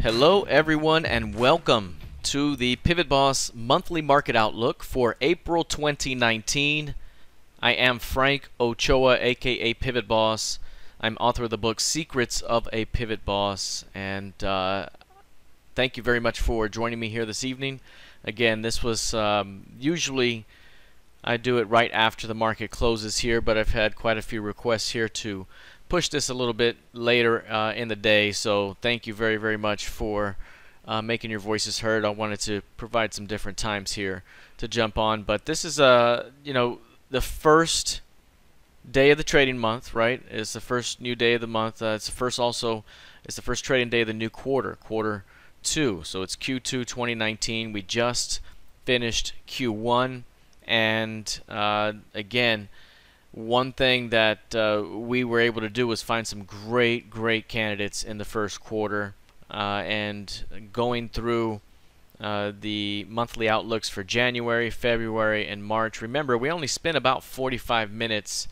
Hello everyone and welcome to the PivotBoss monthly market outlook for April 2019. I am Frank Ochoa, aka PivotBoss. I'm author of the book Secrets of a Pivot Boss, and thank you very much for joining me here this evening. Again, this was usually I do it right after the market closes here, but I've had quite a few requests here to push this a little bit later in the day, so thank you very, very much for making your voices heard. I wanted to provide some different times here to jump on, but this is the first day of the trading month, right? It's the first new day of the month. It's the first trading day of the new quarter 2. So it's Q2 2019. We just finished Q1, and again, one thing that we were able to do was find some great candidates in the first quarter, and going through the monthly outlooks for January, February, and March. Remember, we only spent about 45 minutes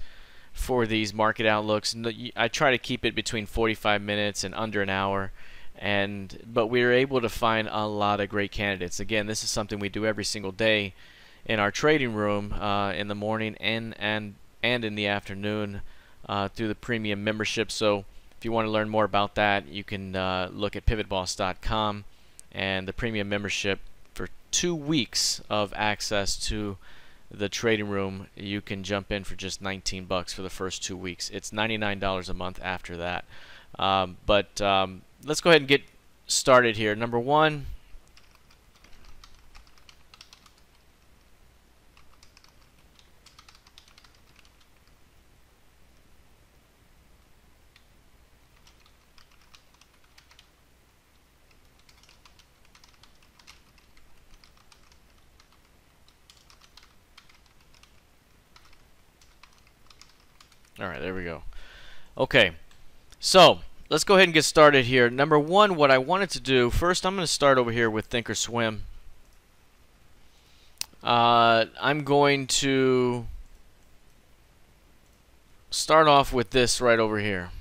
for these market outlooks. I try to keep it between 45 minutes and under an hour, but we were able to find a lot of great candidates. Again, this is something we do every single day in our trading room in the morning and in the afternoon through the premium membership. So if you want to learn more about that, you can look at pivotboss.com and the premium membership. For 2 weeks of access to the trading room, you can jump in for just 19 bucks for the first 2 weeks. It's $99 a month after that. But let's go ahead and get started here. Number one, alright, there we go. Okay, so let's go ahead and get started here. Number one, what I wanted to do, first I'm going to start over here with Thinkorswim. I'm going to start off with this right over here.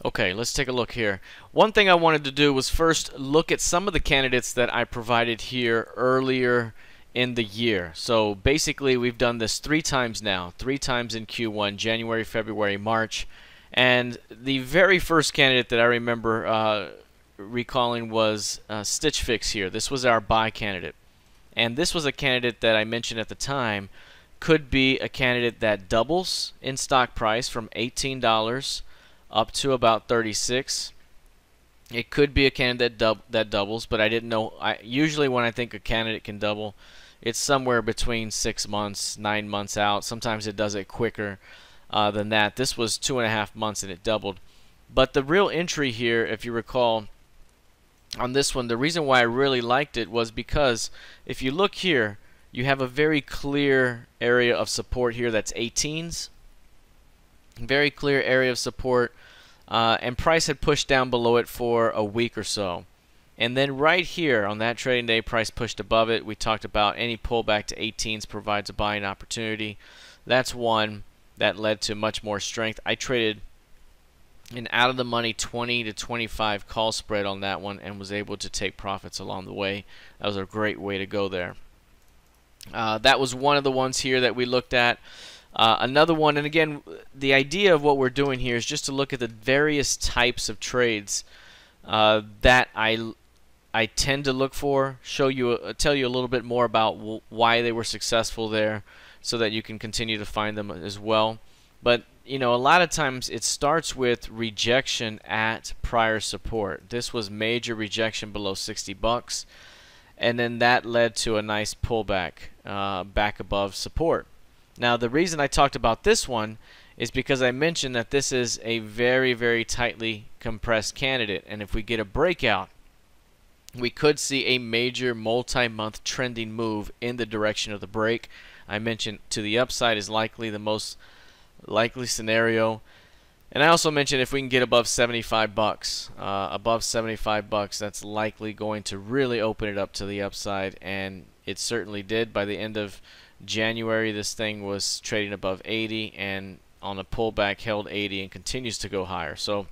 Okay, let's take a look here. One thing I wanted to do was first look at some of the candidates that I provided here earlier in the year. So basically we've done this 3 times now, 3 times in Q1, January, February, March. And the very first candidate that I remember recalling was Stitch Fix here. This was our buy candidate. And this was a candidate that I mentioned at the time could be a candidate that doubles in stock price from $18 up to about 36. It could be a candidate that doubles, but I didn't know. Usually when I think a candidate can double, it's somewhere between 6 months, 9 months out. Sometimes it does it quicker than that. This was 2.5 months and it doubled. But the real entry here, if you recall, on this one, the reason why I really liked it was because if you look here, you have a very clear area of support here that's 18s. Very clear area of support, and price had pushed down below it for a week or so, and then right here on that trading day, price pushed above it. We talked about any pullback to 18s provides a buying opportunity. That's one that led to much more strength. I traded an out of the money 20 to 25 call spread on that one and was able to take profits along the way. That was a great way to go there. That was one of the ones here that we looked at. Another one, and again, the idea of what we're doing here is just to look at the various types of trades that I tend to look for, tell you a little bit more about why they were successful there, so that you can continue to find them as well. But a lot of times it starts with rejection at prior support. This was major rejection below 60 bucks, and then that led to a nice pullback back above support. Now, the reason I talked about this one is because I mentioned that this is a very tightly compressed candidate, and if we get a breakout, we could see a major multi-month trending move in the direction of the break. I mentioned to the upside is likely the most likely scenario. And I also mentioned if we can get above 75 bucks, above 75 bucks, that's likely going to really open it up to the upside, and it certainly did. By the end of January, this thing was trading above 80, and on a pullback held 80 and continues to go higher. So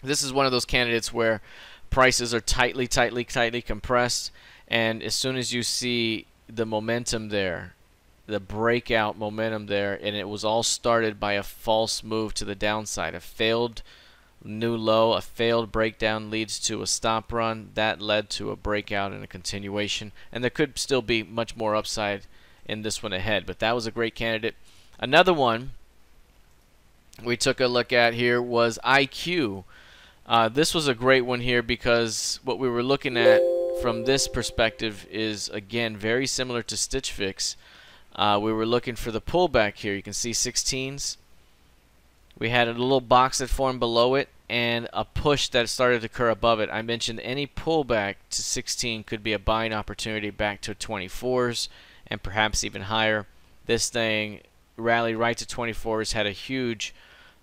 this is one of those candidates where prices are tightly compressed, and as soon as you see the momentum there, the breakout momentum there, and it was all started by a false move to the downside. A failed new low, a failed breakdown leads to a stop run. That led to a breakout and a continuation, and there could still be much more upside in this one ahead, but that was a great candidate. Another one we took a look at here was IQ. This was a great one here because what we were looking at from this perspective is, again, very similar to Stitch Fix. We were looking for the pullback here. You can see 16s. We had a little box that formed below it and a push that started to occur above it. I mentioned any pullback to 16 could be a buying opportunity back to 24s and perhaps even higher. This thing rallied right to 24s, had a huge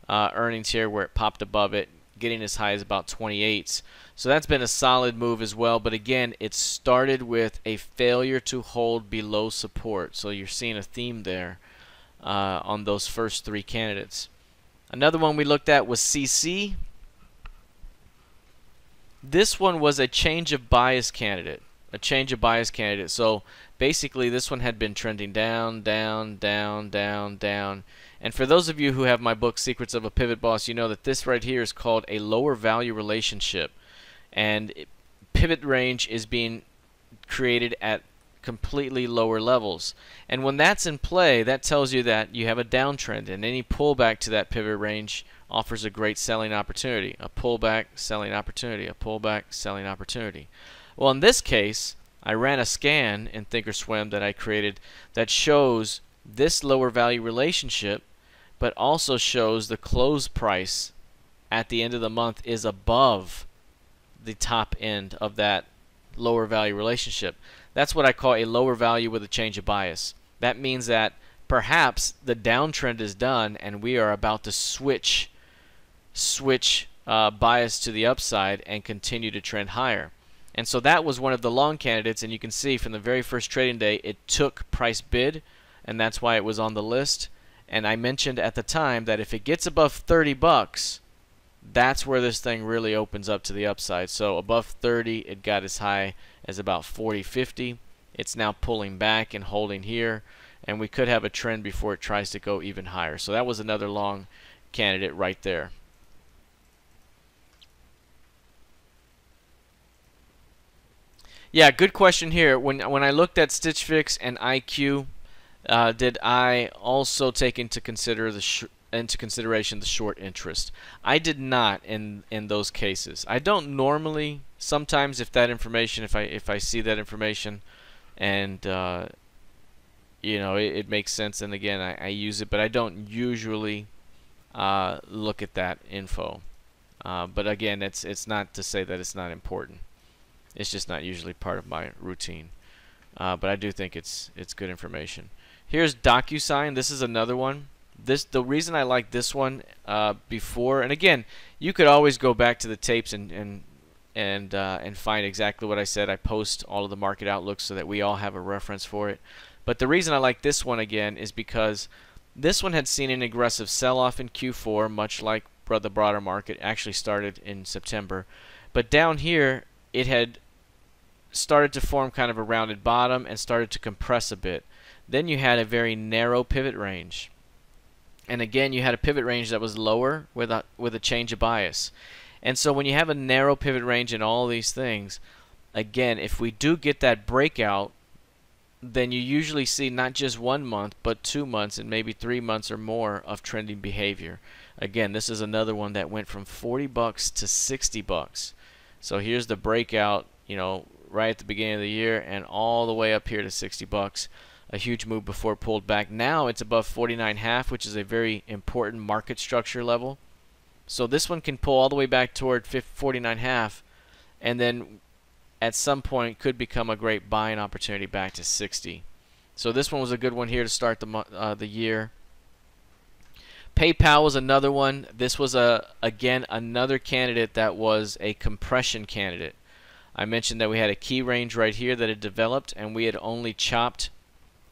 earnings here where it popped above it, getting as high as about 28s. So that's been a solid move as well, but again, it started with a failure to hold below support. So you're seeing a theme there on those first three candidates. Another one we looked at was CC. This one was a change of bias candidate. So basically this one had been trending down, down, down, down, down. And for those of you who have my book, Secrets of a Pivot Boss, you know that this right here is called a lower value relationship. And pivot range is being created at completely lower levels. And when that's in play, that tells you that you have a downtrend, and any pullback to that pivot range offers a great selling opportunity. A pullback, selling opportunity, a pullback, selling opportunity. Well, in this case, I ran a scan in Thinkorswim that I created that shows this lower value relationship, but also shows the close price at the end of the month is above the top end of that lower value relationship. That's what I call a lower value with a change of bias. That means that perhaps the downtrend is done and we are about to switch bias to the upside and continue to trend higher. And so that was one of the long candidates, and you can see from the very first trading day it took price bid, and that's why it was on the list. And I mentioned at the time that if it gets above 30 bucks, that's where this thing really opens up to the upside. So above 30, it got as high as about 40, 50. It's now pulling back and holding here, and we could have a trend before it tries to go even higher. So that was another long candidate right there. Yeah, good question here. When I looked at Stitch Fix and IQ, did I also take into consideration the short interest? I did not in those cases. I don't normally. Sometimes if that information, if I see that information, and you know, it makes sense, and again I use it, but I don't usually look at that info. But again, it's not to say that it's not important. It's just not usually part of my routine. But I do think it's good information. Here's DocuSign. This is another one. The reason I like this one before, and again, you could always go back to the tapes and find exactly what I said. I post all of the market outlooks so that we all have a reference for it. But the reason I like this one again is because this one had seen an aggressive sell-off in Q4, much like the broader market. Actually started in September, but down here it had started to form kind of a rounded bottom and started to compress a bit. Then you had a very narrow pivot range, and again you had a pivot range that was lower with a change of bias. And so when you have a narrow pivot range and all these things, again, if we do get that breakout, then you usually see not just 1 month but 2 months and maybe 3 months or more of trending behavior. Again, this is another one that went from 40 bucks to 60 bucks. So here's the breakout, you know, right at the beginning of the year, and all the way up here to 60 bucks. A huge move before it pulled back. Now it's above 49.5, which is a very important market structure level. So this one can pull all the way back toward 49.5, and then at some point could become a great buying opportunity back to 60. So this one was a good one here to start the year. PayPal was another one. This was again another candidate that was a compression candidate. I mentioned that we had a key range right here that had developed, and we had only chopped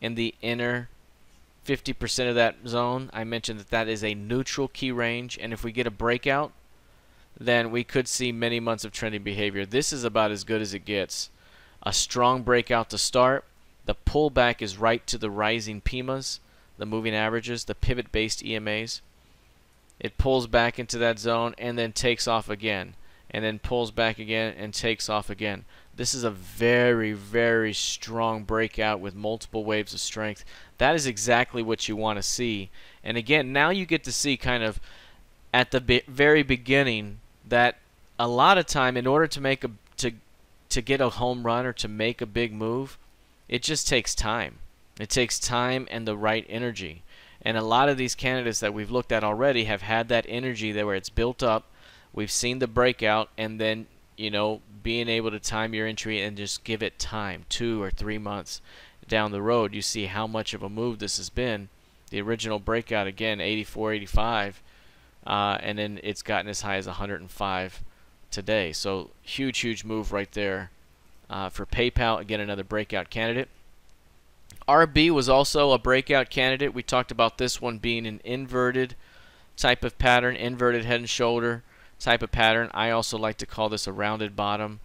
in the inner 50% of that zone. I mentioned that that is a neutral key range, and if we get a breakout, then we could see many months of trending behavior. This is about as good as it gets. A strong breakout to start. The pullback is right to the rising PIMAs, the moving averages, the pivot-based EMAs. It pulls back into that zone and then takes off again, and then pulls back again and takes off again. This is a very, very strong breakout with multiple waves of strength. That is exactly what you want to see. And again, now you get to see kind of at the very beginning that a lot of time, in order to make to get a home run or to make a big move, it just takes time. It takes time and the right energy. And a lot of these candidates that we've looked at already have had that energy there where it's built up. We've seen the breakout, and then, you know, being able to time your entry and just give it time, 2 or 3 months down the road. You see how much of a move this has been. The original breakout, again, 84, 85, and then it's gotten as high as 105 today. So huge, huge move right there for PayPal. Again, another breakout candidate. RB was also a breakout candidate. We talked about this one being an inverted type of pattern, inverted head and shoulder type of pattern. I also like to call this a rounded bottom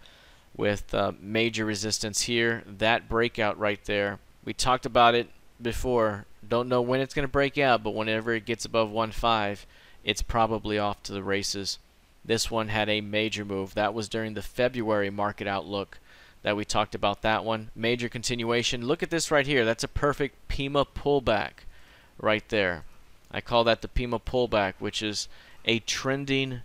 with major resistance here. That breakout right there, we talked about it before. Don't know when it's going to break out, but whenever it gets above 1.5, it's probably off to the races. This one had a major move. That was during the February market outlook that we talked about that one. Major continuation. Look at this right here. That's a perfect PIMA pullback right there. I call that the PIMA pullback, which is a trending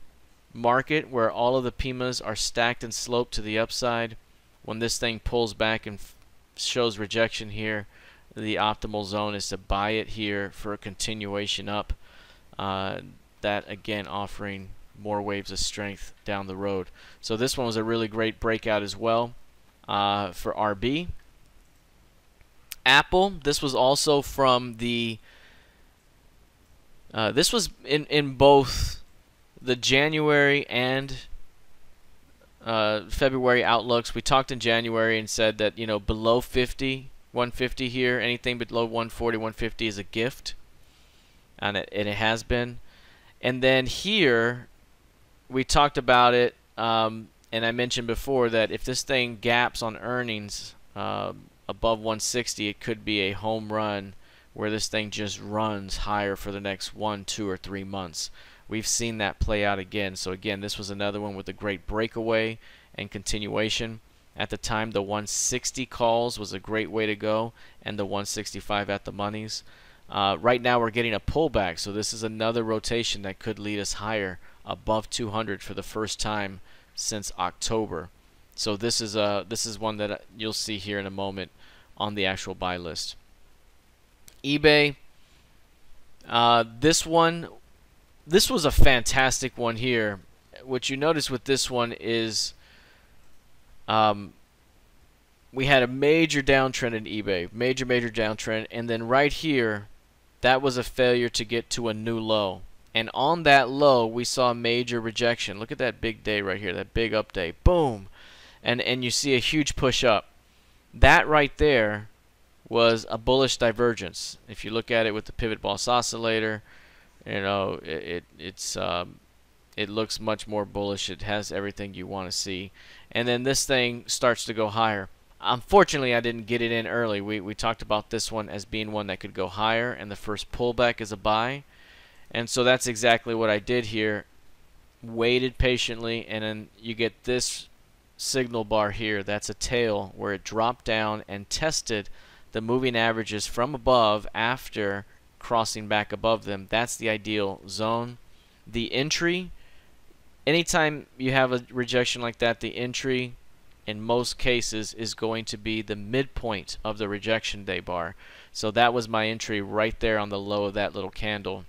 market where all of the PIMAs are stacked and sloped to the upside. When this thing pulls back and shows rejection here, the optimal zone is to buy it here for a continuation up. That again offering more waves of strength down the road. So this one was a really great breakout as well for RB. Apple, this was also from the this was in both the January and February outlooks. We talked in January and said that, you know, below 50, 150 here, anything below 140, 150 is a gift, and it has been. And then here we talked about it, and I mentioned before that if this thing gaps on earnings above 160, it could be a home run where this thing just runs higher for the next 1, 2, or 3 months. We've seen that play out again. So again, this was another one with a great breakaway and continuation. At the time, the 160 calls was a great way to go, and the 165 at the monies. Right now we're getting a pullback, so this is another rotation that could lead us higher above 200 for the first time since October. So this is one that you'll see here in a moment on the actual buy list. eBay, this was a fantastic one here. What you notice with this one is we had a major downtrend in eBay, major downtrend, and then right here, that was a failure to get to a new low. And on that low, we saw a major rejection. Look at that big day right here, that big up day. Boom! And you see a huge push up. That right there was a bullish divergence. If you look at it with the PivotBoss oscillator, you know, it looks much more bullish. It has everything you want to see. And then this thing starts to go higher. Unfortunately, I didn't get it in early. We talked about this one as being one that could go higher, and the first pullback is a buy. And so that's exactly what I did here. Waited patiently, and then you get this signal bar here. That's a tail where it dropped down and tested the moving averages from above after crossing back above them. That's the ideal zone. The entry, anytime you have a rejection like that, the entry in most cases is going to be the midpoint of the rejection day bar. So that was my entry right there on the low of that little candle.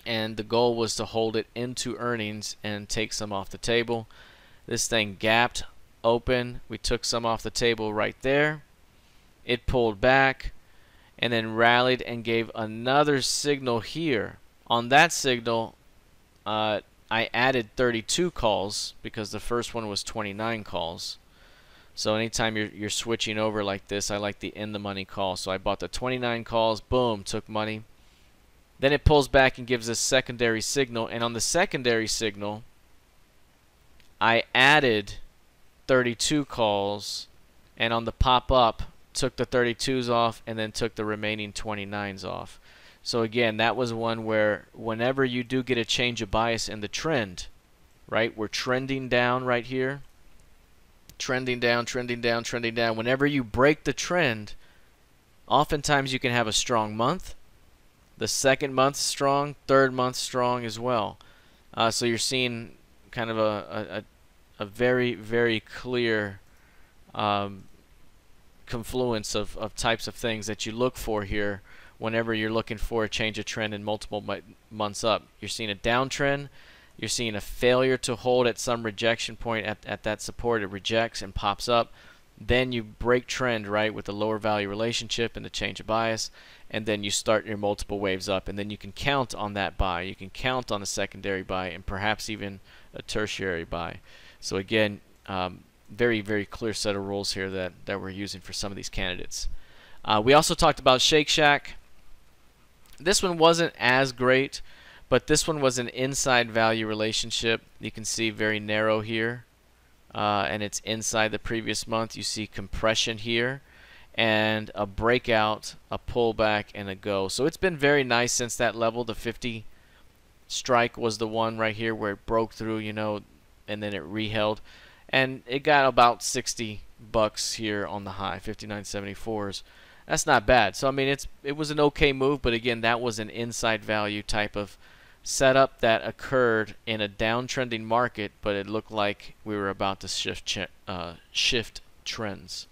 And the goal was to hold it into earnings and take some off the table. This thing gapped open. We took some off the table right there. It pulled back and then rallied and gave another signal here. On that signal, I added 32 calls because the first one was 29 calls. So anytime you're switching over like this, I like the in the money call. So I bought the 29 calls, boom, took money. Then it pulls back and gives a secondary signal, and on the secondary signal, I added 32 calls, and on the pop up, took the 32s off and then took the remaining 29s off. So again, that was one where whenever you do get a change of bias in the trend, right, we're trending down right here, trending down, trending down, trending down. Whenever you break the trend, oftentimes you can have a strong month. The second month strong, third month strong as well. So you're seeing kind of a very, very clear confluence of types of things that you look for here whenever you're looking for a change of trend in multiple months up. You're seeing a downtrend. You're seeing a failure to hold at some rejection point at that support. It rejects and pops up. Then you break trend, right, with the lower value relationship and the change of bias, and then you start your multiple waves up, and then you can count on that buy. You can count on a secondary buy and perhaps even a tertiary buy. So again, very, very clear set of rules here that we're using for some of these candidates. We also talked about Shake Shack. This one wasn't as great, but this one was an inside value relationship. You can see very narrow here, and it's inside the previous month. You see compression here and a breakout, a pullback, and a go. So it's been very nice since that level. The 50 strike was the one right here where it broke through, you know, and then it reheld, and it got about 60 bucks here on the high, 59.74s. That's not bad. So I mean, it was an okay move, but again, that was an inside value type of setup that occurred in a downtrending market, but it looked like we were about to shift trends.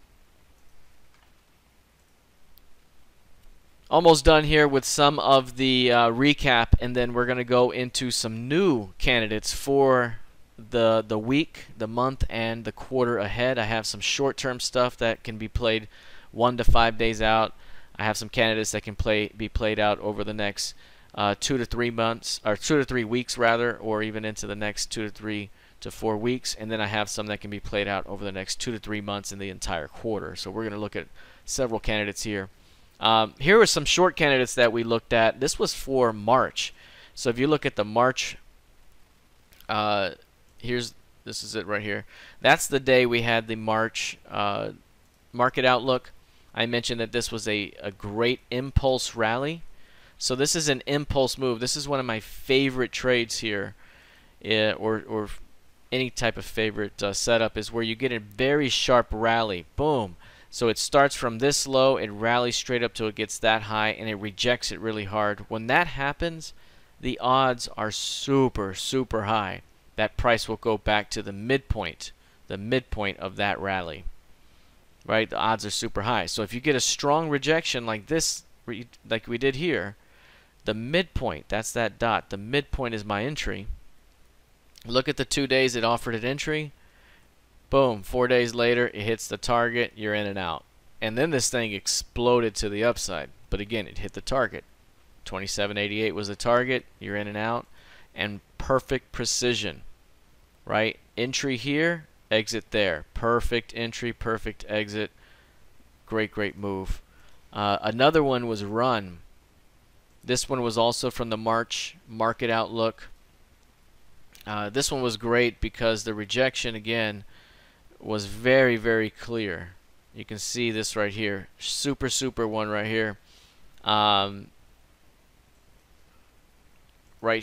Almost done here with some of the recap, and then we're going to go into some new candidates for the week, the month, and the quarter ahead. I have some short-term stuff that can be played 1 to 5 days out. I have some candidates that can be played out over the next 2 to 3 months, or 2 to 3 weeks rather, or even into the next 2 to 3 to 4 weeks. And then I have some that can be played out over the next 2 to 3 months in the entire quarter. So we're going to look at several candidates here. Here are some short candidates that we looked at. This was for March. So if you look at the March, this is it right here. That's the day we had the March market outlook. I mentioned that this was a great impulse rally. So this is an impulse move. This is one of my favorite trades here, or any type of favorite setup, is where you get a very sharp rally. Boom. So it starts from this low, it rallies straight up till it gets that high, and it rejects it really hard. When that happens, the odds are super, super high. That price will go back to the midpoint of that rally. Right? The odds are super high. So if you get a strong rejection like this, like we did here, the midpoint, that's that dot, the midpoint is my entry. Look at the 2 days it offered an entry. Boom, 4 days later, it hits the target, you're in and out. And then this thing exploded to the upside. But again, it hit the target. 27.88 was the target, you're in and out. And perfect precision, right? Entry here, exit there. Perfect entry, perfect exit. Great, great move. Another one was Run. This one was also from the March market outlook. This one was great because the rejection, again, was very, very clear. You can see this right here. Super, super one right here. Right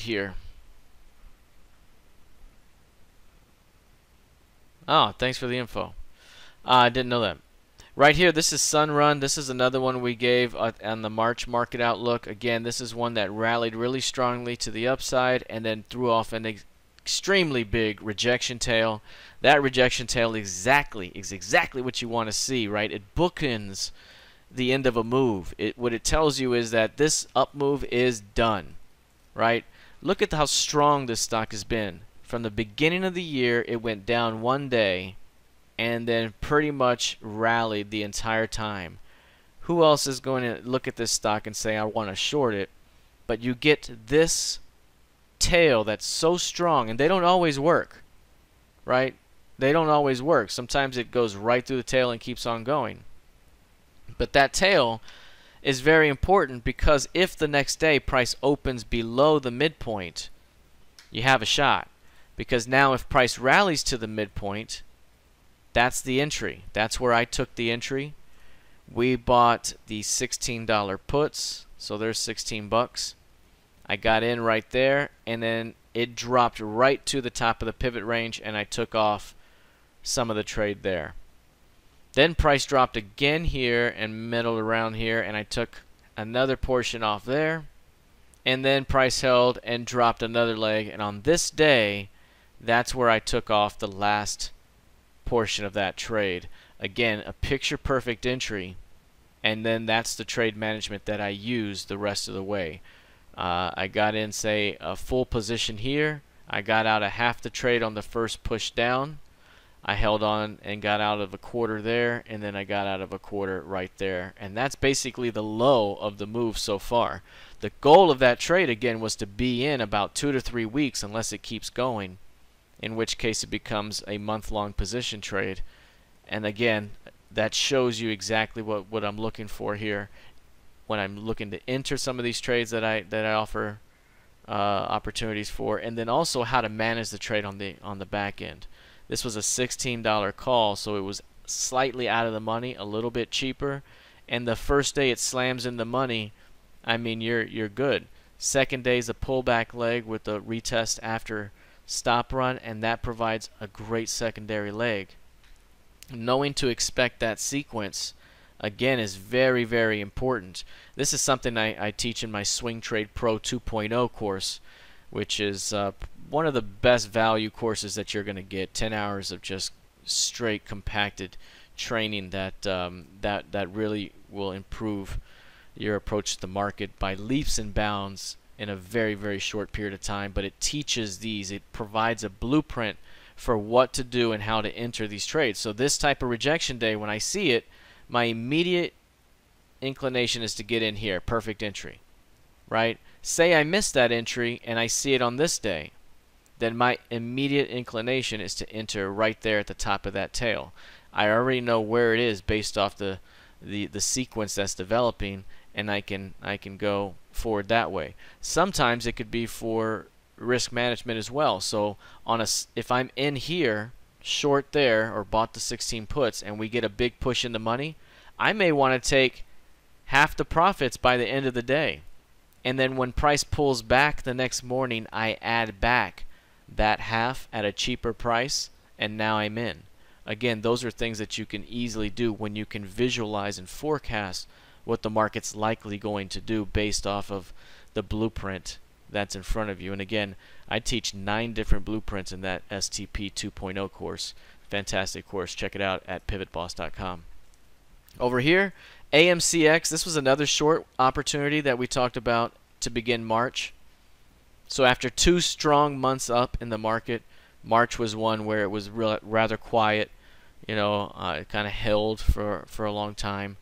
here. Oh, thanks for the info. I didn't know that. Right here, this is Sun Run. This is another one we gave on the March market outlook. Again, this is one that rallied really strongly to the upside and then threw off an extremely big rejection tail. That rejection tail is exactly what you want to see, right? It bookends the end of a move. What it tells you is that this up move is done, right? Look at how strong this stock has been. From the beginning of the year, it went down 1 day and then pretty much rallied the entire time. Who else is going to look at this stock and say, I want to short it? but you get this tail that's so strong, and they don't always work, right? They don't always work. Sometimes it goes right through the tail and keeps on going. But that tail is very important, because if the next day price opens below the midpoint, you have a shot. Because now if price rallies to the midpoint, that's the entry. That's where I took the entry. We bought the $16 puts, so there's 16 bucks. I got in right there, and then it dropped right to the top of the pivot range, and I took off some of the trade there. Then price dropped again here and middled around here, and I took another portion off there. And then price held and dropped another leg, and on this day, that's where I took off the last portion of that trade. Again, a picture perfect entry, and then that's the trade management that I use the rest of the way. I got in, say, a full position here. I got out of half the trade on the first push down. I held on and got out of a quarter there, and then I got out of a quarter right there. And that's basically the low of the move so far. The goal of that trade, again, was to be in about 2 to 3 weeks unless it keeps going, in which case it becomes a month-long position trade. And again, that shows you exactly what I'm looking for here when I'm looking to enter some of these trades that I offer opportunities for, and then also how to manage the trade on the back end. This was a $16 call, so it was slightly out of the money, a little bit cheaper, and the first day it slams in the money, I mean, you're good. Second day is a pullback leg with a retest after stop run, and that provides a great secondary leg. Knowing to expect that sequence, again, is very, very important. This is something I teach in my Swing Trade Pro 2.0 course, which is one of the best value courses that you're going to get. 10 hours of just straight compacted training that that really will improve your approach to the market by leaps and bounds in a very, very short period of time. But it teaches these. It provides a blueprint for what to do and how to enter these trades. So this type of rejection day, when I see it, my immediate inclination is to get in here, perfect entry, right? Say I missed that entry and I see it on this day, then my immediate inclination is to enter right there at the top of that tail. I already know where it is based off the sequence that's developing, and I can go forward that way. Sometimes it could be for risk management as well. So if I'm in here short there, or bought the 16 puts, and we get a big push in the money, I may want to take half the profits by the end of the day, and then when price pulls back the next morning, I add back that half at a cheaper price, and now I'm in. Again, those are things that you can easily do when you can visualize and forecast what the market's likely going to do based off of the blueprint that's in front of you. And again, I teach 9 different blueprints in that STP 2.0 course. Fantastic course. Check it out at PivotBoss.com. Over here, AMCX. This was another short opportunity that we talked about to begin March. So after 2 strong months up in the market, March was one where it was rather quiet. You know, it kind of held for a long time.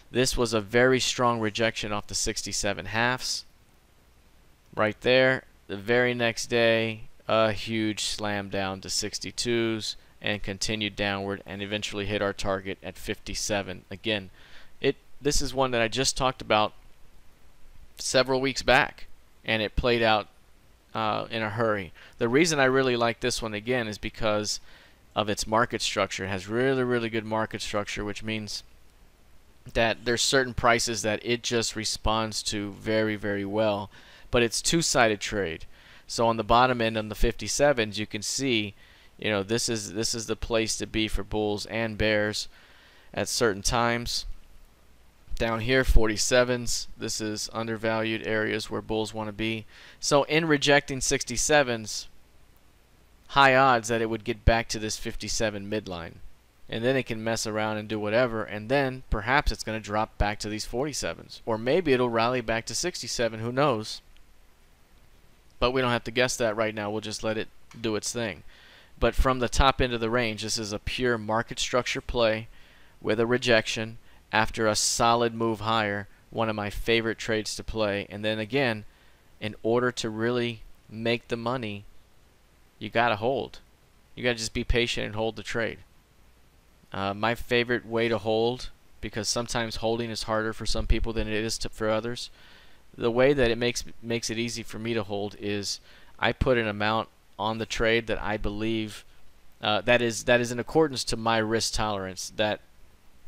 This was a very strong rejection off the 67 halves. Right there. The very next day, a huge slam down to 62s and continued downward and eventually hit our target at 57. Again, this is one that I just talked about several weeks back, and it played out in a hurry. The reason I really like this one again is because of its market structure. It has really, really good market structure, which means that there's certain prices that it just responds to very, very well. But it's two-sided trade. So on the bottom end, on the 57s, you can see, you know, this is the place to be for bulls and bears at certain times. Down here, 47s, this is undervalued areas where bulls want to be. So in rejecting 67s, high odds that it would get back to this 57 midline. And then it can mess around and do whatever, and then perhaps it's going to drop back to these 47s. Or maybe it'll rally back to 67, who knows? But we don't have to guess that right now. We'll just let it do its thing. But from the top end of the range, this is a pure market structure play with a rejection after a solid move higher. One of my favorite trades to play. And then again, in order to really make the money, you gotta hold. You gotta just be patient and hold the trade. My favorite way to hold, because sometimes holding is harder for some people than it is for others. The way that it makes it easy for me to hold is I put an amount on the trade that I believe that is in accordance to my risk tolerance. That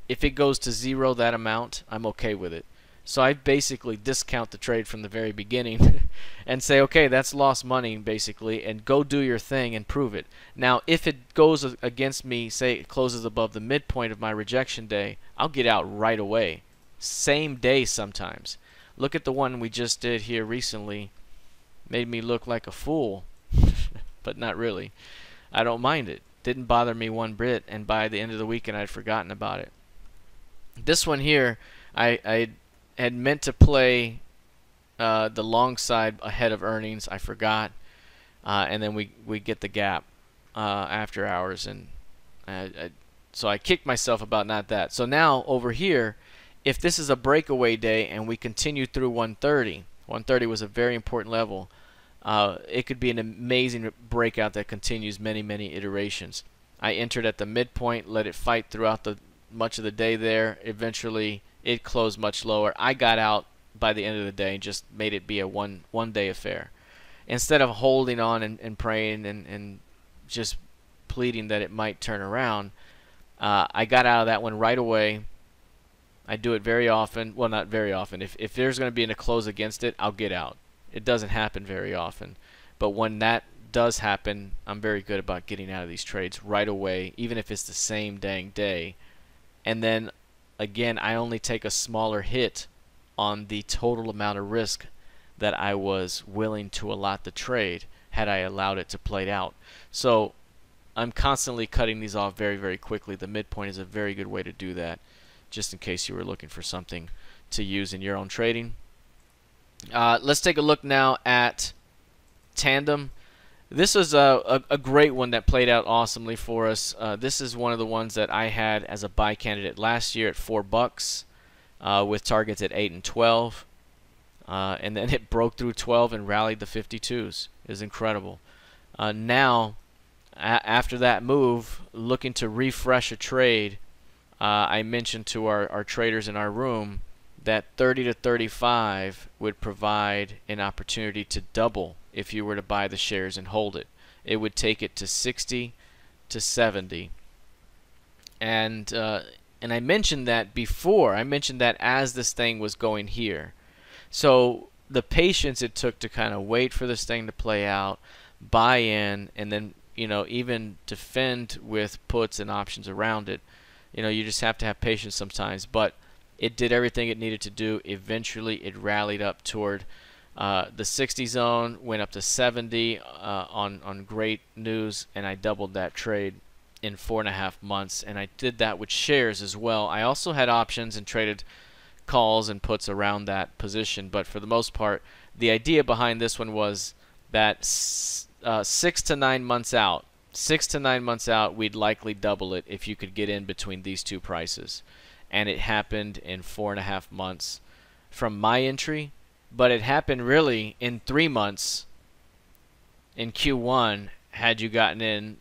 if it goes to zero, that amount, I'm okay with it. So I basically discount the trade from the very beginning and say, okay, that's lost money basically, and go do your thing and prove it. Now, if it goes against me, say it closes above the midpoint of my rejection day, I'll get out right away. Same day sometimes. Look at the one we just did here recently. Made me look like a fool, but not really. I don't mind it. Didn't bother me one bit, and by the end of the weekend I'd forgotten about it. This one here, I had meant to play the long side ahead of earnings. I forgot, and then we get the gap after hours, and so I kicked myself about not that. So now over here, if this is a breakaway day and we continue through 130, 130 was a very important level. It could be an amazing breakout that continues many iterations. I entered at the midpoint, let it fight throughout much of the day there. Eventually it closed much lower. I got out by the end of the day and just made it be a one day affair. Instead of holding on and praying and just pleading that it might turn around, I got out of that one right away. I do it very often. Well, not very often. If there's going to be a close against it, I'll get out. It doesn't happen very often. But when that does happen, I'm very good about getting out of these trades right away, even if it's the same dang day. And then again, I only take a smaller hit on the total amount of risk that I was willing to allot the trade had I allowed it to play out. So I'm constantly cutting these off very quickly. The midpoint is a very good way to do that, just in case you were looking for something to use in your own trading. Let's take a look now at Tandem. This was a great one that played out awesomely for us. This is one of the ones that I had as a buy candidate last year at $4 with targets at 8 and 12. And then it broke through 12 and rallied the 52s. It was incredible. Now, after that move, looking to refresh a trade, I mentioned to our traders in our room that 30 to 35 would provide an opportunity to double if you were to buy the shares and hold it. It would take it to 60 to 70. And I mentioned that before. I mentioned that as this thing was going here. So the patience it took to kind of wait for this thing to play out, buy in, and then even defend with puts and options around it. You just have to have patience sometimes. But it did everything it needed to do. Eventually, it rallied up toward the 60 zone, went up to 70 on great news, and I doubled that trade in 4.5 months. And I did that with shares as well. I also had options and traded calls and puts around that position, but for the most part, the idea behind this one was that 6 to 9 months out, 6 to 9 months out, we'd likely double it if you could get in between these two prices. And it happened in 4.5 months from my entry, but it happened really in 3 months in Q1 had you gotten in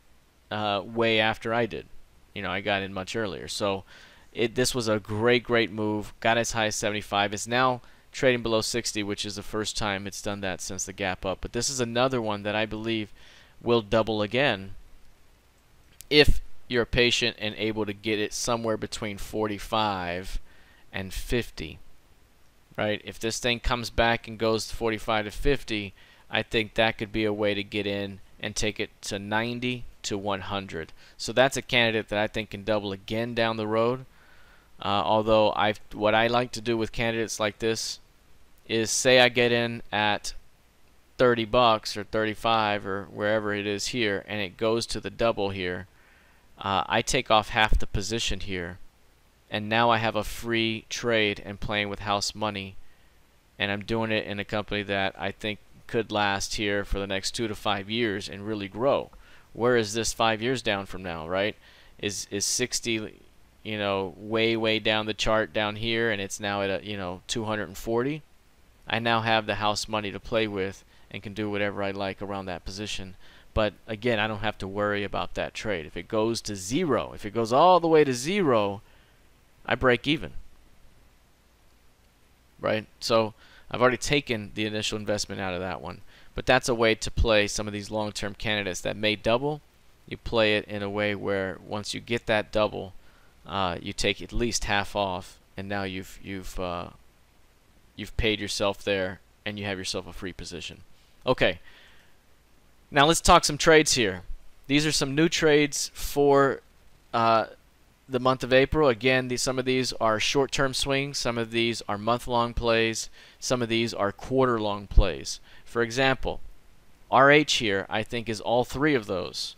way after I did. I got in much earlier. So this was a great move. Got as high as 75. It's now trading below 60, which is the first time it's done that since the gap up. But this is another one that I believe will double again if you're patient and able to get it somewhere between 45 and 50. Right? If this thing comes back and goes 45 to 50, I think that could be a way to get in and take it to 90 to 100. So that's a candidate that I think can double again down the road. Although what I like to do with candidates like this is, say I get in at $30 or 35 or wherever it is here, and it goes to the double here, I take off half the position here, and now I have a free trade and playing with house money, and I'm doing it in a company that I think could last here for the next 2 to 5 years and really grow. Where is this 5 years down from now, right? Is 60, way down the chart down here, and it's now at 240? I now have the house money to play with and can do whatever I like around that position. But again, I don't have to worry about that trade. If it goes to zero, if it goes all the way to zero, I break even. Right? So I've already taken the initial investment out of that one. But that's a way to play some of these long-term candidates that may double. You play it in a way where once you get that double, you take at least half off, and now you've paid yourself there, and you have yourself a free position. Okay. Now let's talk some trades here. These are some new trades for the month of April. Again, some of these are short-term swings. Some of these are month-long plays. Some of these are quarter-long plays. For example, RH here, I think, is all three of those,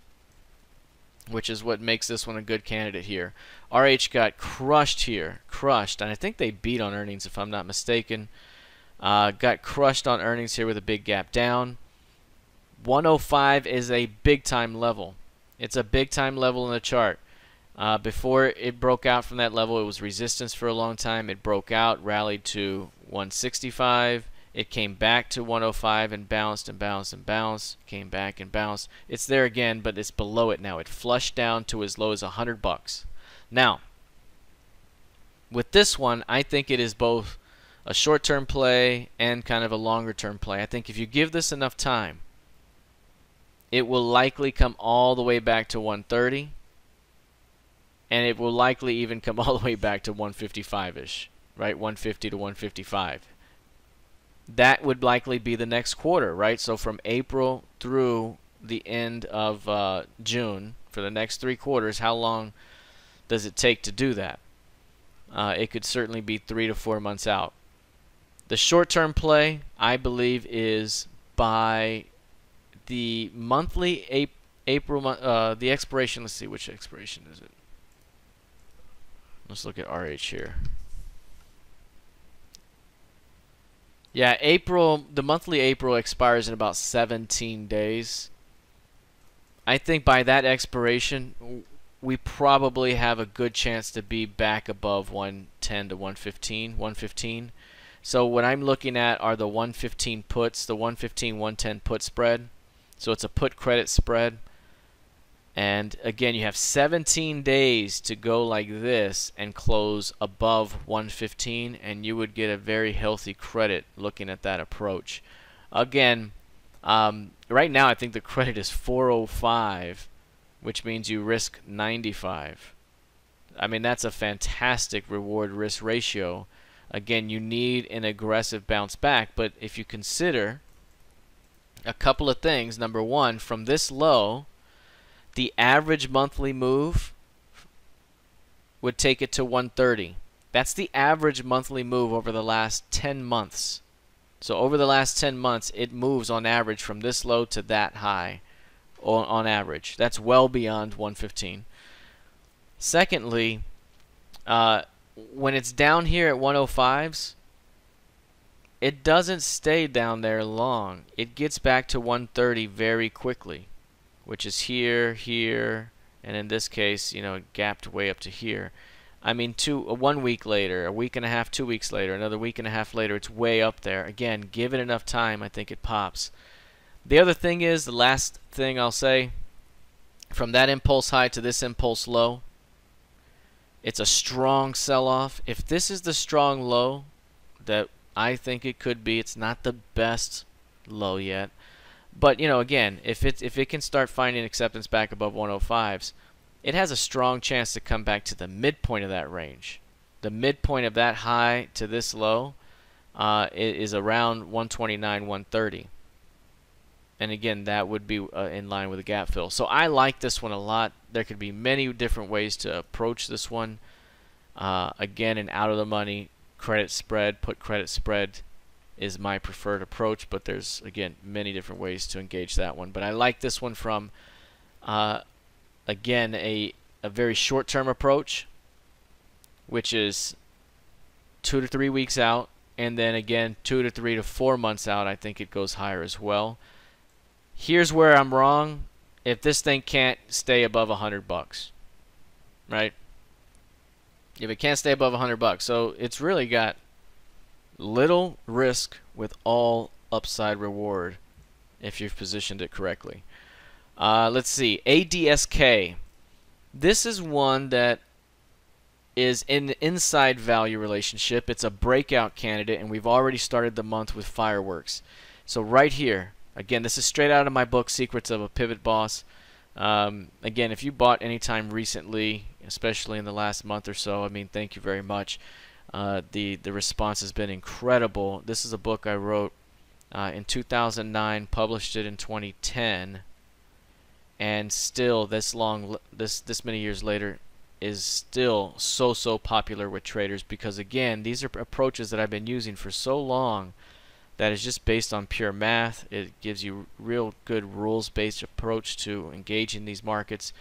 which is what makes this one a good candidate here. RH got crushed here, crushed, and I think they beat on earnings if I'm not mistaken. Got crushed on earnings here with a big gap down. 105 is a big-time level. It's a big-time level in the chart. Before it broke out from that level, it was resistance for a long time. It broke out, rallied to 165. It came back to 105 and bounced and bounced and bounced. Came back and bounced. It's there again, but it's below it now. It flushed down to as low as $100. Now, with this one, I think it is both a short-term play and kind of a longer-term play. I think if you give this enough time, it will likely come all the way back to 130, and it will likely even come all the way back to 155-ish, right? 150 to 155. That would likely be the next quarter, right? So from April through the end of June, for the next 3 quarters, how long does it take to do that? It could certainly be 3 to 4 months out. The short-term play, I believe, is by the monthly April month, the expiration. Let's see, which expiration is it? Let's look at RH here. Yeah, April, the monthly April expires in about 17 days. I think by that expiration, we probably have a good chance to be back above 110 to 115. So what I'm looking at are the 115 puts, the 115-110 put spread. So it's a put credit spread. And again, you have 17 days to go like this and close above 115, and you would get a very healthy credit looking at that approach. Again, right now I think the credit is 405, which means you risk 95. I mean, that's a fantastic reward risk ratio. Again, you need an aggressive bounce back, but if you consider a couple of things, number one, from this low, the average monthly move would take it to 130. That's the average monthly move over the last 10 months. So over the last 10 months, it moves on average from this low to that high on average. That's well beyond 115. Secondly, when it's down here at 105s, it doesn't stay down there long. It gets back to 130 very quickly, which is here, here, and in this case, you know, it gapped way up to here. I mean, 1 week later, a week and a half, 2 weeks later, another week and a half later, it's way up there. Again, give it enough time, I think it pops. The other thing is, the last thing I'll say, from that impulse high to this impulse low, it's a strong sell-off. If this is the strong low that I think it could be, it's not the best low yet. But, you know, again, if it can start finding acceptance back above 105s, it has a strong chance to come back to the midpoint of that range. The midpoint of that high to this low is around 129, 130. And again, that would be in line with a gap fill. So I like this one a lot. There could be many different ways to approach this one. Again, an out of the money credit spread, put credit spread is my preferred approach, but there's, again, many different ways to engage that one. But I like this one from, again, a very short-term approach, which is 2 to 3 weeks out, and then again 2 to 3 to 4 months out. I think it goes higher as well. Here's where I'm wrong. If this thing can't stay above $100, right? If it can't stay above $100, so it's really got little risk with all upside reward if you've positioned it correctly. Let's see, ADSK. This is one that is in the inside value relationship. It's a breakout candidate, and we've already started the month with fireworks. So right here, again, this is straight out of my book, Secrets of a Pivot Boss. Again, if you bought anytime recently, especially in the last month or so, I mean, thank you very much. The response has been incredible. This is a book I wrote in 2009, published it in 2010, and still this many years later is still so popular with traders, because again, these are approaches that I've been using for so long that is just based on pure math. It gives you real good rules-based approach to engaging these markets,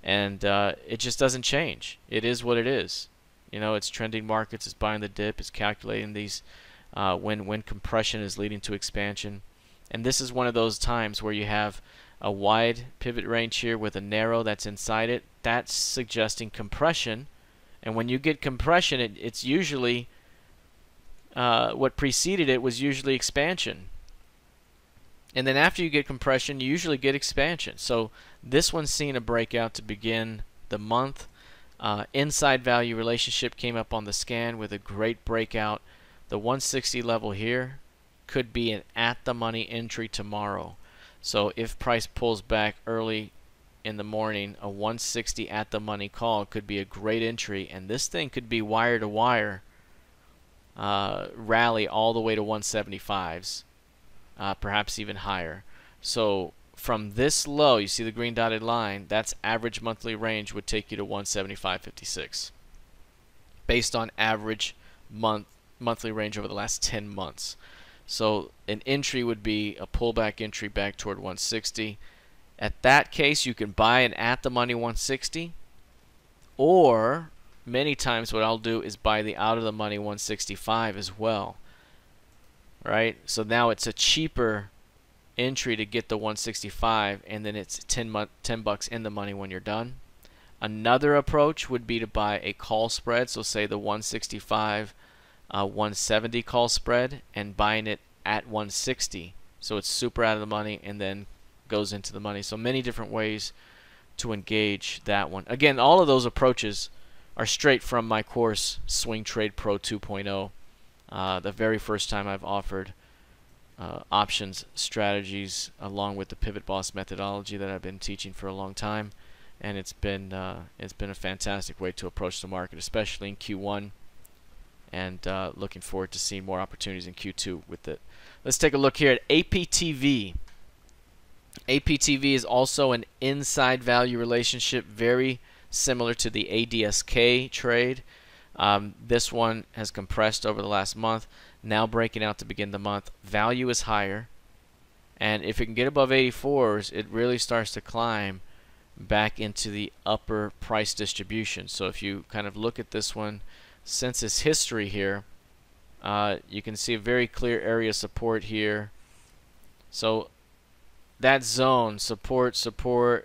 and it just doesn't change. It is what it is. You know, it's trending markets, it's buying the dip, it's calculating these when compression is leading to expansion. And this is one of those times where you have a wide pivot range here with a narrow that's inside it. That's suggesting compression, and when you get compression, it's usually what preceded it was usually expansion, and then after you get compression, you usually get expansion. So this one's seeing a breakout to begin the month. Inside value relationship came up on the scan with a great breakout. The 160 level here could be an at the money entry tomorrow. So if price pulls back early in the morning, a 160 at the money call could be a great entry, and this thing could be wire to wire rally all the way to 175s, perhaps even higher. So from this low, you see the green dotted line, that's average monthly range would take you to 175.56 based on average monthly range over the last 10 months. So an entry would be a pullback entry back toward 160. At that case, you can buy an at the money 160, or many times what I'll do is buy the out of the money 165 as well. Right? So now it's a cheaper entry to get the 165, and then it's 10 bucks in the money when you're done. Another approach would be to buy a call spread, so say the 165 170 call spread, and buying it at 160, so it's super out of the money and then goes into the money. So many different ways to engage that one. Again, all of those approaches are straight from my course, Swing Trade Pro 2.0. The very first time I've offered options strategies along with the PivotBoss methodology that I've been teaching for a long time, and it's been a fantastic way to approach the market, especially in Q1, and looking forward to seeing more opportunities in Q2 with it. Let's take a look here at APTV. APTV is also an inside value relationship, very similar to the ADSK trade. This one has compressed over the last month, now breaking out to begin the month. Value is higher, and if it can get above 84s, it really starts to climb back into the upper price distribution. So if you kind of look at this one since its history here, you can see a very clear area of support here. So that zone, support,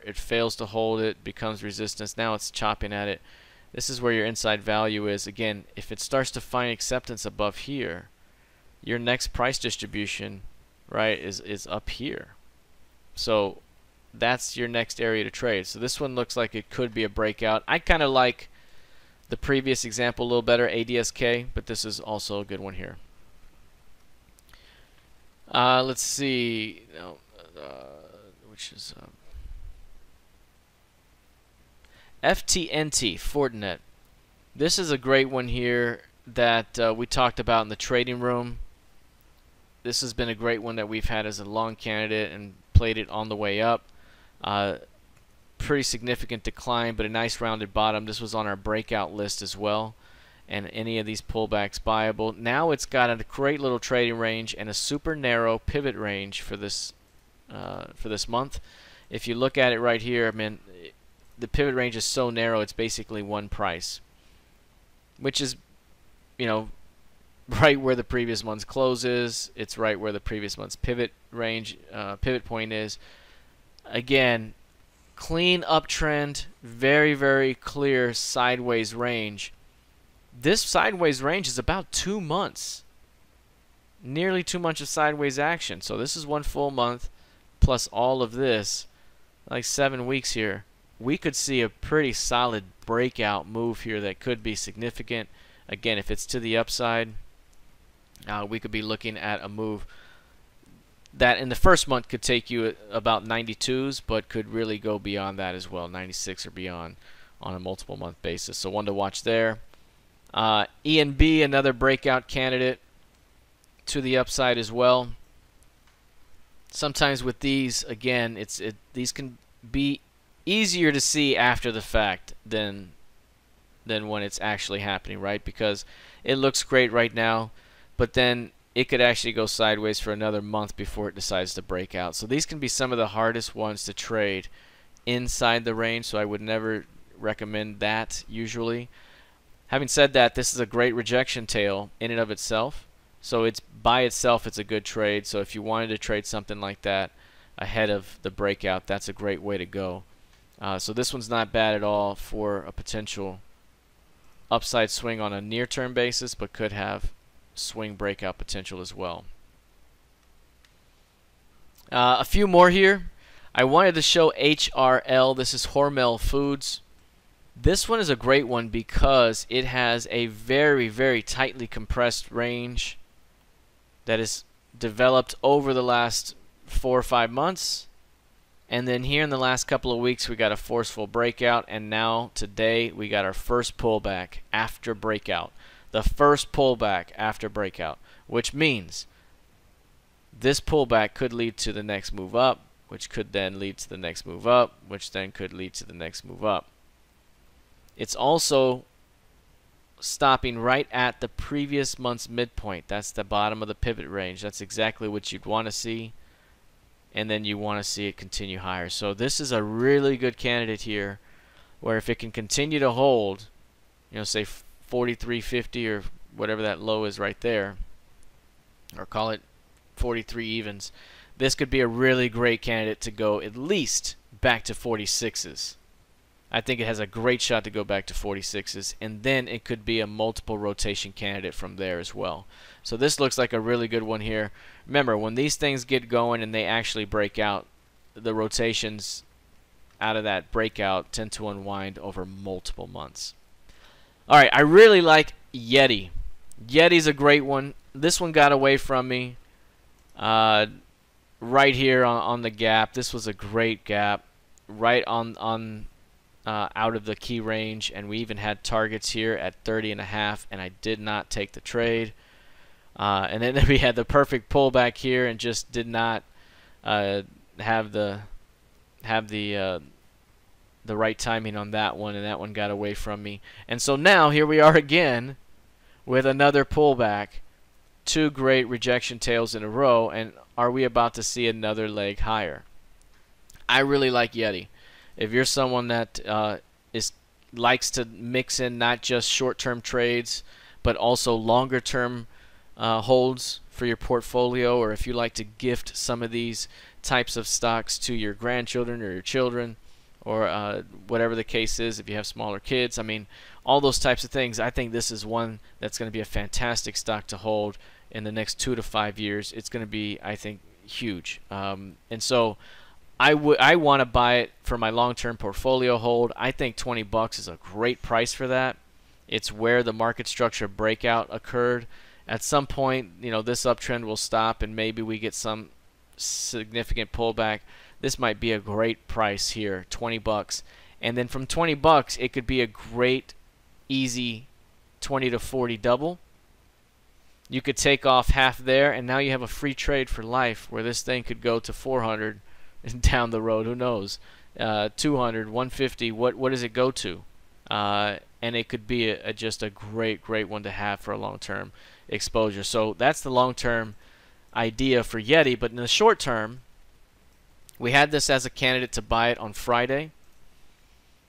it fails to hold it, becomes resistance. Now it's chopping at it. This is where your inside value is. Again, if it starts to find acceptance above here, your next price distribution, right, is up here. So that's your next area to trade. So this one looks like it could be a breakout. I kind of like the previous example a little better, ADSK, but this is also a good one here. Let's see, which is FTNT, Fortinet. This is a great one here that we talked about in the trading room. This has been a great one that we've had as a long candidate and played it on the way up. Pretty significant decline, but a nice rounded bottom. This was on our breakout list as well, and any of these pullbacks buyable. Now it's got a great little trading range and a super narrow pivot range for this month. If you look at it right here, I mean, the pivot range is so narrow, it's basically one price, which is, you know, right where the previous month's close is. It's right where the previous month's pivot range, pivot point is. Again, clean uptrend, very, very clear sideways range. This sideways range is about 2 months. nearly 2 months of sideways action. So this is one full month plus all of this, like 7 weeks here. We could see a pretty solid breakout move here that could be significant. Again, if it's to the upside, we could be looking at a move that in the first month could take you at about 92s, but could really go beyond that as well, 96 or beyond on a multiple month basis. So one to watch there. ENB, another breakout candidate to the upside as well. Sometimes with these, again, these can be easier to see after the fact than when it's actually happening, right? Because it looks great right now, but then it could actually go sideways for another month before it decides to break out. So these can be some of the hardest ones to trade inside the range, so I would never recommend that usually. Having said that, this is a great rejection tail in and of itself. So it's by itself, it's a good trade. So if you wanted to trade something like that ahead of the breakout, that's a great way to go. So this one's not bad at all for a potential upside swing on a near-term basis, but could have swing breakout potential as well. A few more here. I wanted to show HRL. This is Hormel Foods. This one is a great one because it has a very, very tightly compressed range that is developed over the last 4 or 5 months. And then here in the last couple of weeks, we got a forceful breakout. And now today, we got our first pullback after breakout. The first pullback after breakout, which means this pullback could lead to the next move up, which could then lead to the next move up, which then could lead to the next move up. It's also stopping right at the previous month's midpoint. That's the bottom of the pivot range. That's exactly what you'd want to see. And then you want to see it continue higher. So this is a really good candidate here where if it can continue to hold, you know, say 43.50 or whatever that low is right there, or call it 43 evens, this could be a really great candidate to go at least back to 46s. I think it has a great shot to go back to 46s, and then it could be a multiple rotation candidate from there as well. So this looks like a really good one here. Remember, when these things get going and they actually break out, the rotations out of that breakout tend to unwind over multiple months. All right, I really like YETI. YETI's a great one. This one got away from me right here on the gap. This was a great gap right on out of the key range, and we even had targets here at 30.5, and I did not take the trade. And then we had the perfect pullback here and just did not have the right timing on that one, and that one got away from me. And so now here we are again with another pullback, 2 great rejection tails in a row, and are we about to see another leg higher? I really like YETI. If you're someone that likes to mix in not just short-term trades, but also longer-term holds for your portfolio, or if you like to gift some of these types of stocks to your grandchildren or your children, or whatever the case is, if you have smaller kids, I mean, all those types of things, I think this is one that's going to be a fantastic stock to hold in the next 2 to 5 years. It's going to be, I think, huge. And so I want to buy it for my long-term portfolio hold. I think $20 is a great price for that. It's where the market structure breakout occurred. At some point, you know, this uptrend will stop and maybe we get some significant pullback. This might be a great price here, $20. And then from $20, it could be a great, easy 20 to 40 double. You could take off half there, and now you have a free trade for life where this thing could go to 400 down the road. Who knows? 200, 150. What does it go to? And it could be just a great one to have for a long-term exposure. So that's the long-term idea for YETI. But in the short term, we had this as a candidate to buy it on Friday.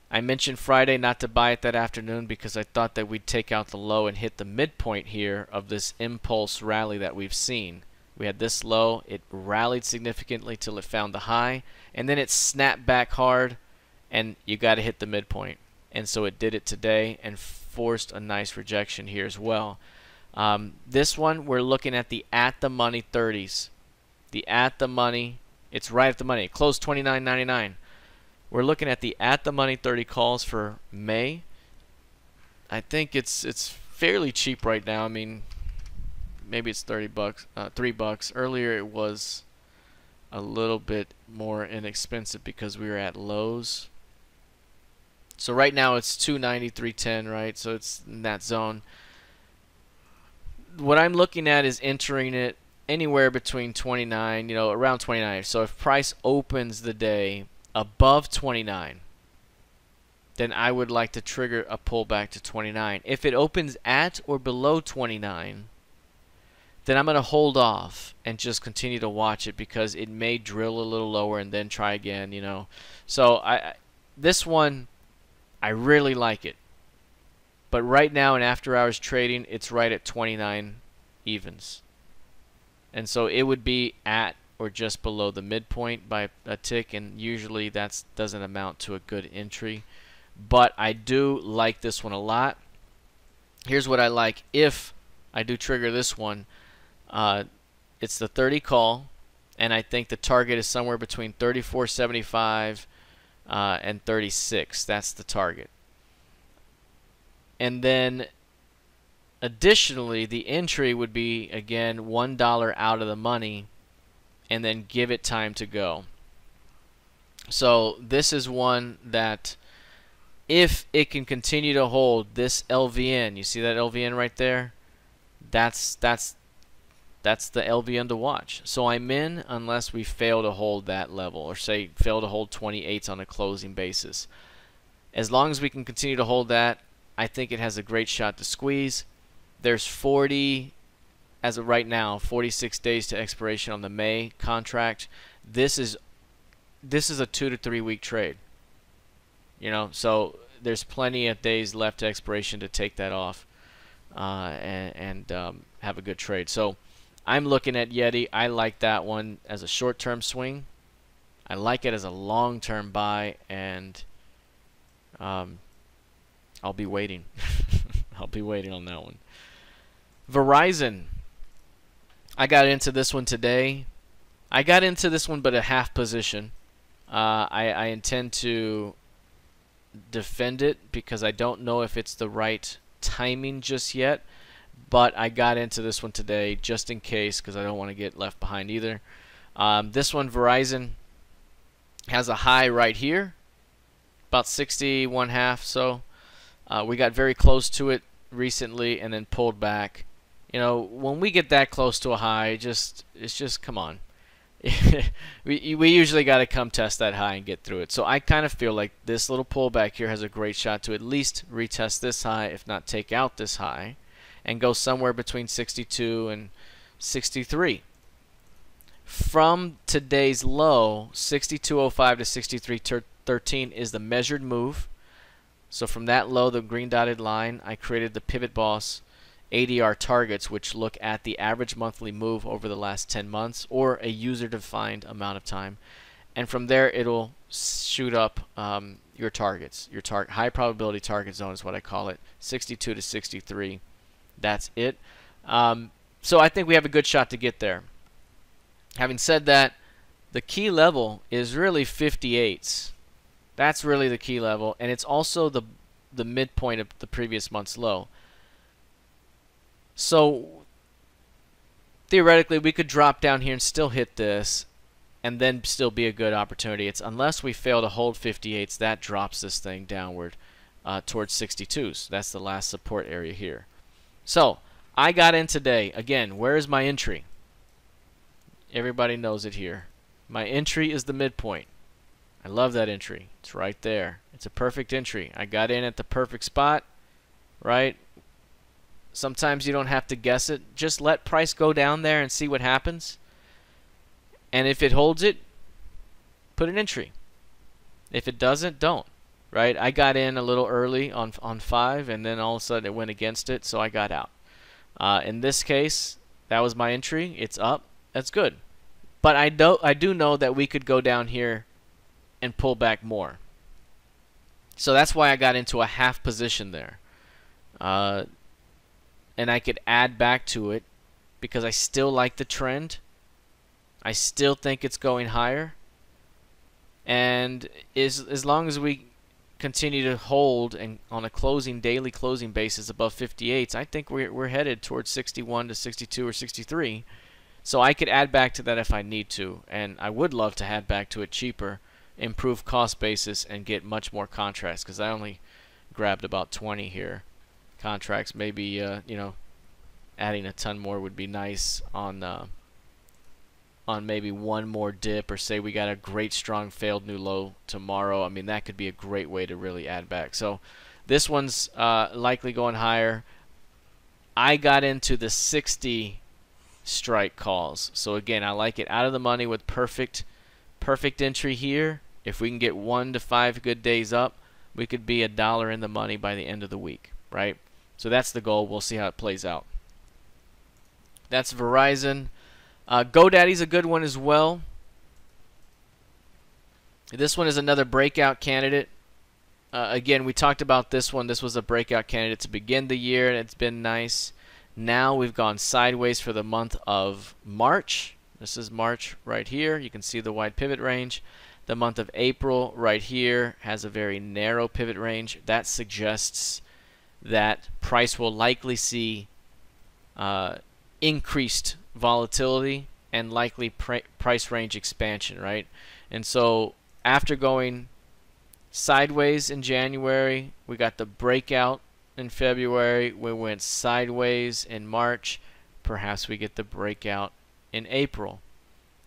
I mentioned Friday not to buy it that afternoon because I thought that we'd take out the low and hit the midpoint here of this impulse rally that we've seen. We had this low, it rallied significantly till it found the high, and then it snapped back hard, and you got to hit the midpoint. And so it did it today and forced a nice rejection here as well. This one, we're looking at the at-the-money 30s. The at-the-money, it's right at the money. It closed $29.99. We're looking at the at-the-money 30 calls for May. I think it's fairly cheap right now. I mean, maybe it's 30 bucks, $3. Earlier it was a little bit more inexpensive because we were at lows. So right now it's 290, 310, right? So it's in that zone. What I'm looking at is entering it anywhere between 29, around 29. So if price opens the day above 29, then I would like to trigger a pullback to 29. If it opens at or below 29, then I'm going to hold off and just continue to watch it because it may drill a little lower and then try again, So this one, I really like it. But right now in after hours trading, it's right at 29 evens. And so it would be at or just below the midpoint by a tick, and usually that doesn't amount to a good entry. But I do like this one a lot. Here's what I like. If I do trigger this one, it's the 30 call, and I think the target is somewhere between 34.75 and 36. That's the target. And then additionally, the entry would be, again, $1 out of the money, and then give it time to go. So this is one that if it can continue to hold this LVN, you see that LVN right there? That's the LVN to watch. So I'm in unless we fail to hold that level, or say fail to hold 28s on a closing basis. As long as we can continue to hold that, I think it has a great shot to squeeze. There's 40, as of right now, 46 days to expiration on the May contract. This is a 2 to 3 week trade. So there's plenty of days left to expiration to take that off and have a good trade. So I'm looking at YETI. I like that one as a short-term swing. I like it as a long-term buy, and I'll be waiting. I'll be waiting on that one. Verizon. I got into this one today. I got into this one but a half position. I intend to defend it because I don't know if it's the right timing just yet, but I got into this one today just in case because I don't want to get left behind either. This one, Verizon, has a high right here, about 61.5. So we got very close to it recently and then pulled back. When we get that close to a high, it's just come on. we usually got to come test that high and get through it. So I kind of feel like this little pullback here has a great shot to at least retest this high, if not take out this high, and go somewhere between 62 and 63. From today's low, 62.05 to 63.13 is the measured move. So from that low, the green dotted line, I created the PivotBoss ADR targets, which look at the average monthly move over the last 10 months or a user-defined amount of time. And from there, it'll shoot up your targets. Your high probability target zone is what I call it, 62 to 63. That's it. So I think we have a good shot to get there. Having said that, the key level is really 58s. That's really the key level, and it's also the midpoint of the previous month's low. So theoretically, we could drop down here and still hit this, and then still be a good opportunity. It's unless we fail to hold 58s, that drops this thing downward towards 62s. That's the last support area here. So I got in today. Again, where is my entry? Everybody knows it here. My entry is the midpoint. I love that entry. It's right there. It's a perfect entry. I got in at the perfect spot, right? Sometimes you don't have to guess it. Just let price go down there and see what happens. And if it holds it, put an entry. If it doesn't, don't. Right? I got in a little early on 5, and then all of a sudden it went against it, so I got out. In this case, that was my entry. It's up. That's good. But I do know that we could go down here and pull back more. So that's why I got into a half position there. and I could add back to it because I still like the trend. I still think it's going higher. And as long as we continue to hold and on a daily closing basis above 58s, I think we're headed towards 61 to 62 or 63. So I could add back to that if I need to, and I would love to add back to it cheaper, improve cost basis, and get much more contracts, because I only grabbed about 20 here. Contracts, maybe you know, adding a ton more would be nice on maybe one more dip, or say we got a great strong failed new low tomorrow. I mean, that could be a great way to really add back. So this one's likely going higher. I got into the 60 strike calls. So again, I like it out of the money with perfect entry here. If we can get 1 to 5 good days up, we could be $1 in the money by the end of the week, right? So that's the goal. We'll see how it plays out. That's Verizon. GoDaddy's a good one as well. This one is another breakout candidate. Again, we talked about this one. This was a breakout candidate to begin the year, and it's been nice. Now we've gone sideways for the month of March. This is March right here. You can see the wide pivot range. The month of April right here has a very narrow pivot range. That suggests that price will likely see increased volatility and likely price range expansion, right? And so after going sideways in January, we got the breakout in February, we went sideways in March, perhaps we get the breakout in April.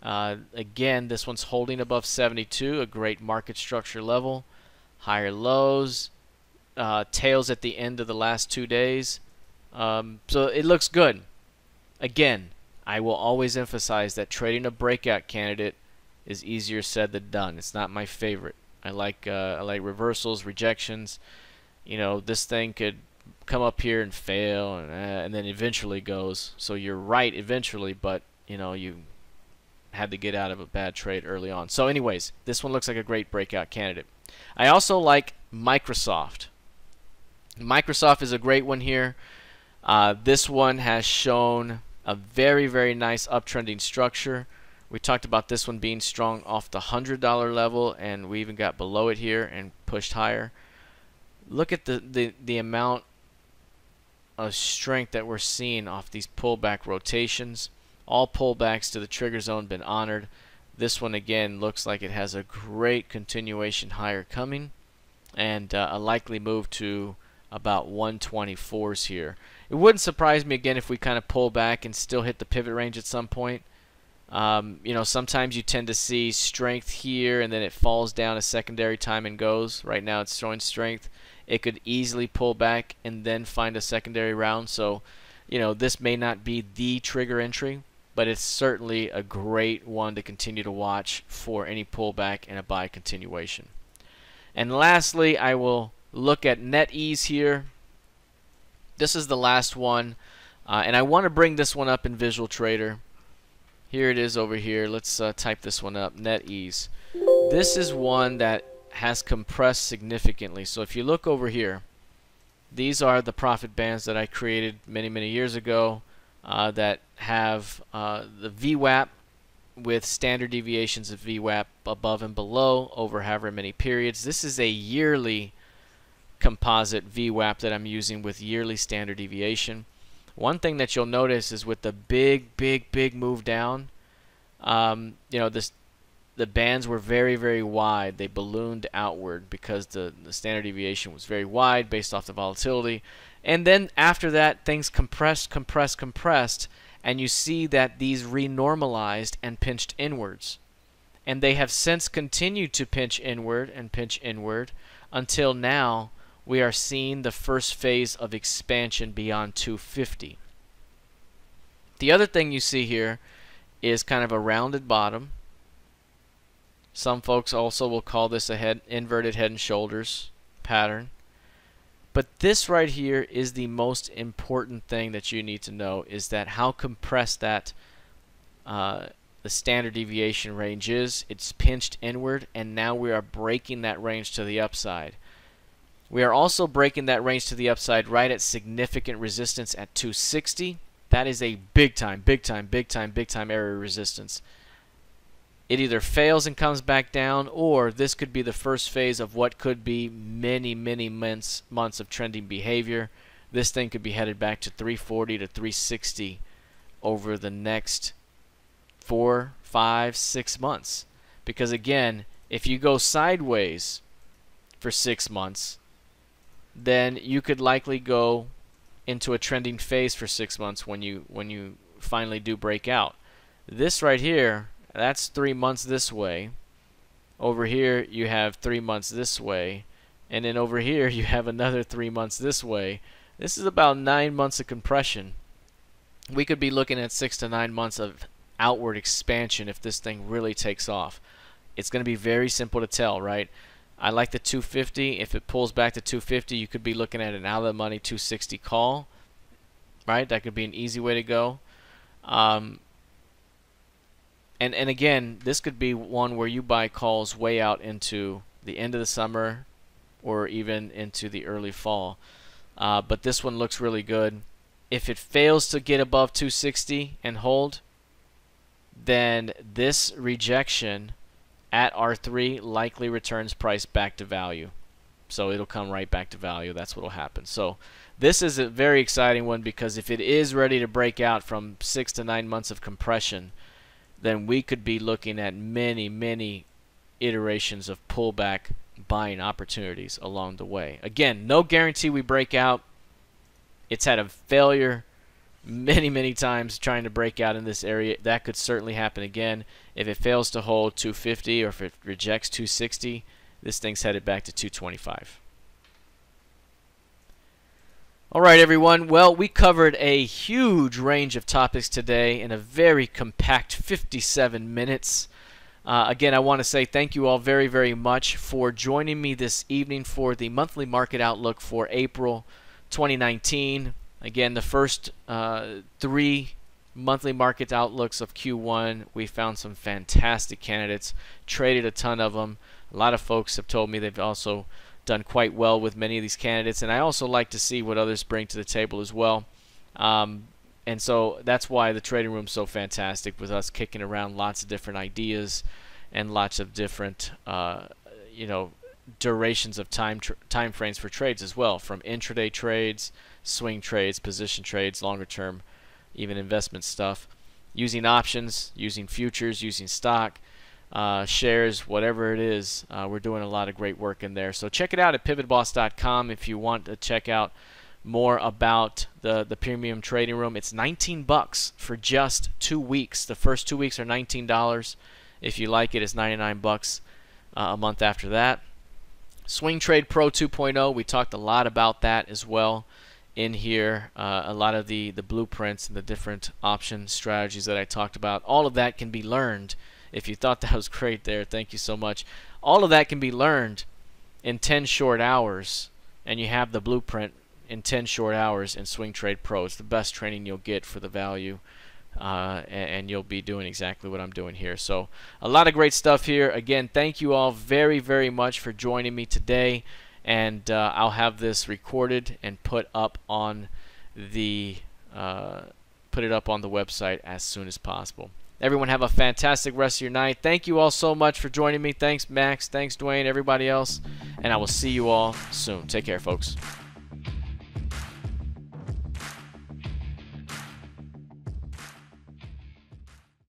Again, this one's holding above 72, a great market structure level. Higher lows, tails at the end of the last 2 days. So it looks good. Again, I will always emphasize that trading a breakout candidate is easier said than done. It's not my favorite. I like reversals, rejections. You know, this thing could come up here and fail, and then eventually goes. So you're right eventually, but you know, you had to get out of a bad trade early on. So anyways, this one looks like a great breakout candidate. I also like Microsoft. Microsoft is a great one here. This one has shown a very, very nice uptrending structure. We talked about this one being strong off the $100 level, and we even got below it here and pushed higher. Look at the amount of strength that we're seeing off these pullback rotations. All pullbacks to the trigger zone been honored. This one again looks like it has a great continuation higher coming, and a likely move to about 124s here. It wouldn't surprise me again if we kind of pull back and still hit the pivot range at some point. You know, sometimes you tend to see strength here and then it falls down a secondary time and goes. Right now it's showing strength. It could easily pull back and then find a secondary round. So, you know, this may not be the trigger entry, but it's certainly a great one to continue to watch for any pullback and a buy continuation. And lastly, I will look at NetEase here. This is the last one, and I want to bring this one up in Visual Trader. Here it is over here. Let's type this one up, NetEase. This is one that has compressed significantly. So if you look over here, these are the profit bands that I created many, many years ago that have the VWAP with standard deviations of VWAP above and below over however many periods. This is a yearly composite VWAP that I'm using with yearly standard deviation. One thing that you'll notice is with the big move down, you know, the bands were very, very wide. They ballooned outward because the standard deviation was very wide based off the volatility. And then after that, things compressed, and you see that these renormalized and pinched inwards. And they have since continued to pinch inward until now we are seeing the first phase of expansion beyond 250. The other thing you see here is kind of a rounded bottom. Some folks also will call this a inverted head and shoulders pattern. But this right here is the most important thing that you need to know, is that how compressed that the standard deviation range is. It's pinched inward, and now we are breaking that range to the upside. We are also breaking that range to the upside right at significant resistance at 260. That is a big time area resistance. It either fails and comes back down, or this could be the first phase of what could be many months of trending behavior. This thing could be headed back to 340 to 360 over the next 4, 5, 6 months. Because again, if you go sideways for 6 months, then you could likely go into a trending phase for 6 months when you finally do break out. This right here, that's 3 months this way. Over here you have 3 months this way, and then over here you have another 3 months this way. This is about 9 months of compression. We could be looking at 6 to 9 months of outward expansion if this thing really takes off. It's going to be very simple to tell, right? I like the 250. If it pulls back to 250, you could be looking at an out of the money 260 call, right? That could be an easy way to go. And again, this could be one where you buy calls way out into the end of the summer or even into the early fall. But this one looks really good. If it fails to get above 260 and hold, then this rejection at R3 likely returns price back to value. So it'll come right back to value. That's what will happen. So this is a very exciting one, because if it is ready to break out from 6 to 9 months of compression, then we could be looking at many iterations of pullback buying opportunities along the way. Again, no guarantee we break out. It's had a failure many times trying to break out in this area. That could certainly happen again. If it fails to hold 250 or if it rejects 260, this thing's headed back to 225. All right, everyone. Well, we covered a huge range of topics today in a very compact 57 minutes. Again, I want to say thank you all very much for joining me this evening for the monthly market outlook for April 2019. Again, the first 3 monthly market outlooks of Q1, we found some fantastic candidates, traded a ton of them. A lot of folks have told me they've also done quite well with many of these candidates, and I also like to see what others bring to the table as well. And so that's why the trading room's so fantastic, with us kicking around lots of different ideas and lots of different durations of time frames for trades as well, from intraday trades, swing trades, position trades, longer term, even investment stuff, using options, using futures, using stock, shares, whatever it is. We're doing a lot of great work in there. So check it out at PivotBoss.com if you want to check out more about the premium trading room. It's $19 for just 2 weeks. The first 2 weeks are $19. If you like it, it's $99 a month after that. Swing Trade Pro 2.0, we talked a lot about that as well in here. A lot of the blueprints and the different option strategies that I talked about. All of that can be learned. If you thought that was great there, thank you so much. All of that can be learned in 10 short hours, and you have the blueprint in 10 short hours in Swing Trade Pro. It's the best training you'll get for the value, and you'll be doing exactly what I'm doing here. So a lot of great stuff here. Again, thank you all very much for joining me today, and I'll have this recorded and put up on the website as soon as possible. Everyone have a fantastic rest of your night. Thank you all so much for joining me. Thanks, Max. Thanks, Dwayne, everybody else. And I will see you all soon. Take care, folks.